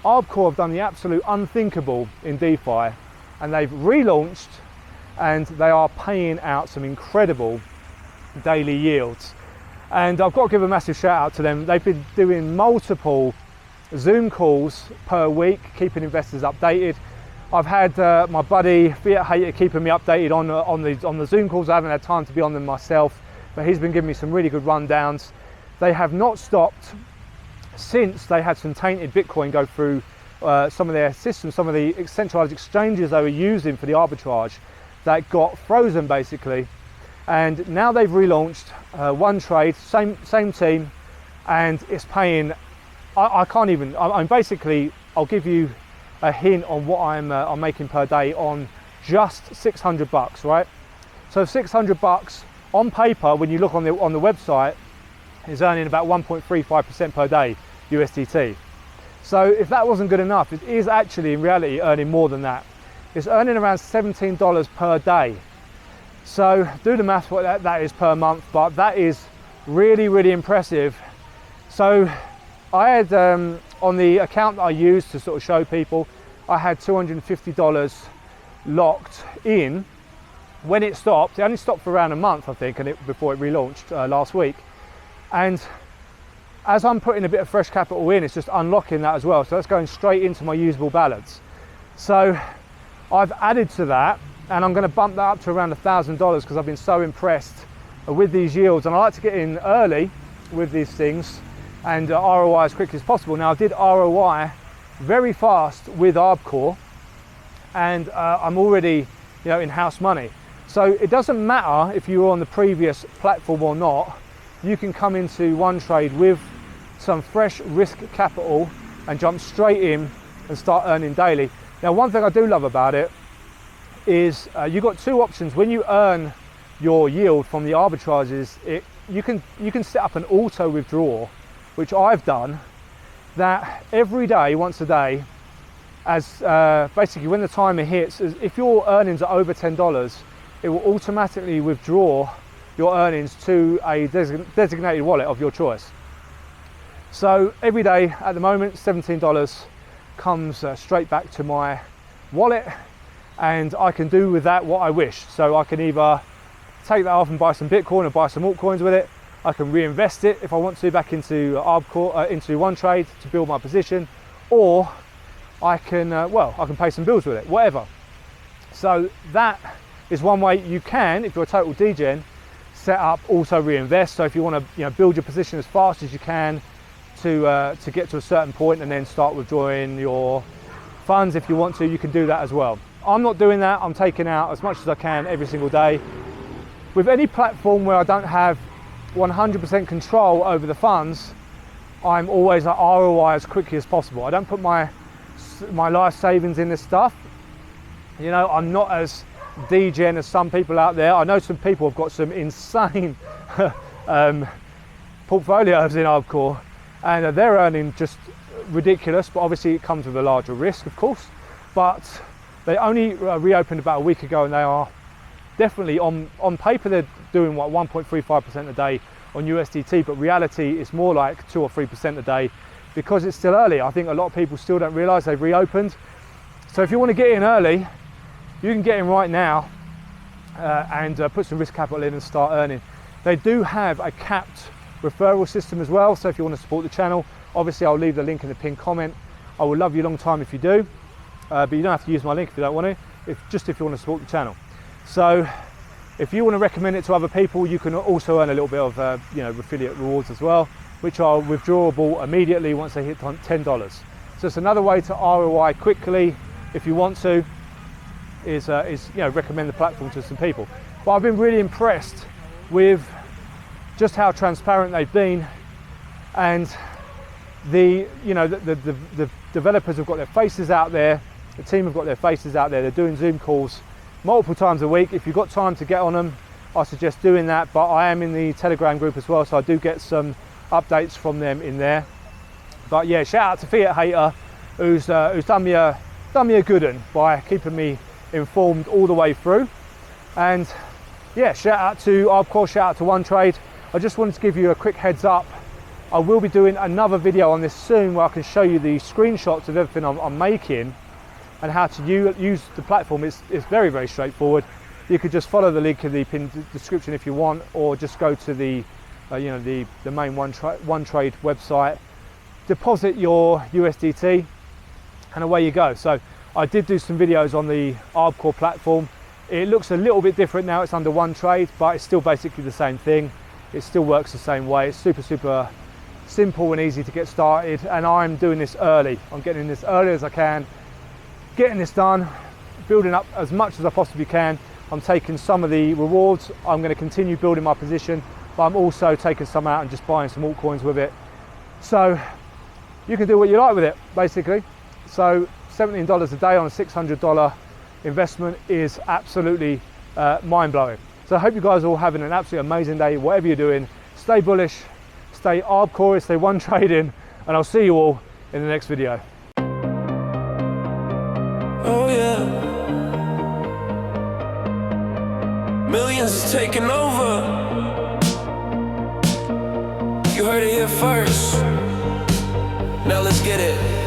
ArbCore have done the absolute unthinkable in DeFi, and they've relaunched, and they are paying out some incredible daily yields. And I've got to give a massive shout out to them. They've been doing multiple Zoom calls per week, keeping investors updated. I've had my buddy Fiat Hater keeping me updated on the Zoom calls. I haven't had time to be on them myself, but he's been giving me some really good rundowns. They have not stopped since they had some tainted Bitcoin go through some of their systems, some of the centralized exchanges they were using for the arbitrage that got frozen basically. And now they've relaunched OneTrade, same team, and it's paying, I can't even, I'm basically, I'll give you a hint on what I'm making per day on just $600, right? So 600 bucks on paper, when you look on the website, is earning about 1.35% per day USDT. So if that wasn't good enough, it is actually in reality earning more than that. It's earning around $17 per day. So do the math what that is per month, but that is really, really impressive. So I had on the account that I used to sort of show people, I had $250 locked in. When it stopped, it only stopped for around a month, I think, and before it relaunched last week. And as I'm putting a bit of fresh capital in, it's just unlocking that as well. So that's going straight into my usable balance. So I've added to that, and I'm going to bump that up to around $1,000 because I've been so impressed with these yields. And I like to get in early with these things and ROI as quickly as possible. Now I did ROI very fast with ArbCore, and I'm already, in house money. So it doesn't matter if you were on the previous platform or not. You can come into OneTrade with some fresh risk capital and jump straight in and start earning daily. Now, one thing I do love about it is you've got two options. When you earn your yield from the arbitrages, you can set up an auto withdrawal, which I've done, that every day, once a day, as basically when the timer hits, if your earnings are over $10, it will automatically withdraw your earnings to a designated wallet of your choice. So every day at the moment, $17 comes straight back to my wallet, and I can do with that what I wish. So I can either take that off and buy some Bitcoin or buy some altcoins with it. I can reinvest it if I want to back into ArbCore, into OneTrade to build my position, or I can I can pay some bills with it, whatever. So that is one way you can, if you're a total degen, set up auto reinvest. So if you want to build your position as fast as you can to get to a certain point and then start withdrawing your funds, if you want to, you can do that as well. I'm not doing that. I'm taking out as much as I can every single day. With any platform where I don't have 100% control over the funds, I'm always at ROI as quickly as possible. I don't put my life savings in this stuff. I'm not as degen as some people out there. I know some people have got some insane portfolios in ArbCore, and they're earning just ridiculous, but obviously it comes with a larger risk, of course. But they only reopened about a week ago, and they are definitely on paper they're doing 1.35% a day on USDT, but reality is more like 2 or 3% a day because it's still early. I think a lot of people still don't realize they've reopened. So if you want to get in early, you can get in right now and put some risk capital in and start earning. They do have a capped referral system as well, so if you want to support the channel, obviously I'll leave the link in the pinned comment. I will love you a long time if you do, but you don't have to use my link if you don't want to, if you want to support the channel. So if you want to recommend it to other people, you can also earn a little bit of affiliate rewards as well, which are withdrawable immediately once they hit $10. So it's another way to ROI quickly if you want to, is recommend the platform to some people. But I've been really impressed with just how transparent they've been, and the developers have got their faces out there, the team have got their faces out there. They're doing Zoom calls multiple times a week. If you've got time to get on them, I suggest doing that. But I am in the Telegram group as well, so I do get some updates from them in there. But yeah, shout out to Fiat Hater, who's done me a good one by keeping me informed all the way through. And yeah, shout out to ArbCore, shout out to OneTrade. I just wanted to give you a quick heads up I will be doing another video on this soon where I can show you the screenshots of everything I'm making and how to use the platform. It's very, very straightforward. You could just follow the link in the pinned description if you want, or just go to the the main OneTrade website, deposit your USDT, and away you go. So I did do some videos on the ArbCore platform. It looks a little bit different now, it's under OneTrade, but it's still basically the same thing. It still works the same way. It's super, super simple and easy to get started, and I'm doing this early. I'm getting in this early as I can, getting this done, building up as much as I possibly can. I'm taking some of the rewards. I'm going to continue building my position, but I'm also taking some out and just buying some altcoins with it. So you can do what you like with it, basically. So $17 a day on a $600 investment is absolutely mind-blowing. So I hope you guys are all having an absolutely amazing day, whatever you're doing. Stay bullish, stay ArbCore, stay OneTrading, and I'll see you all in the next video. Oh yeah, millions is taking over. You heard it here first. Now let's get it.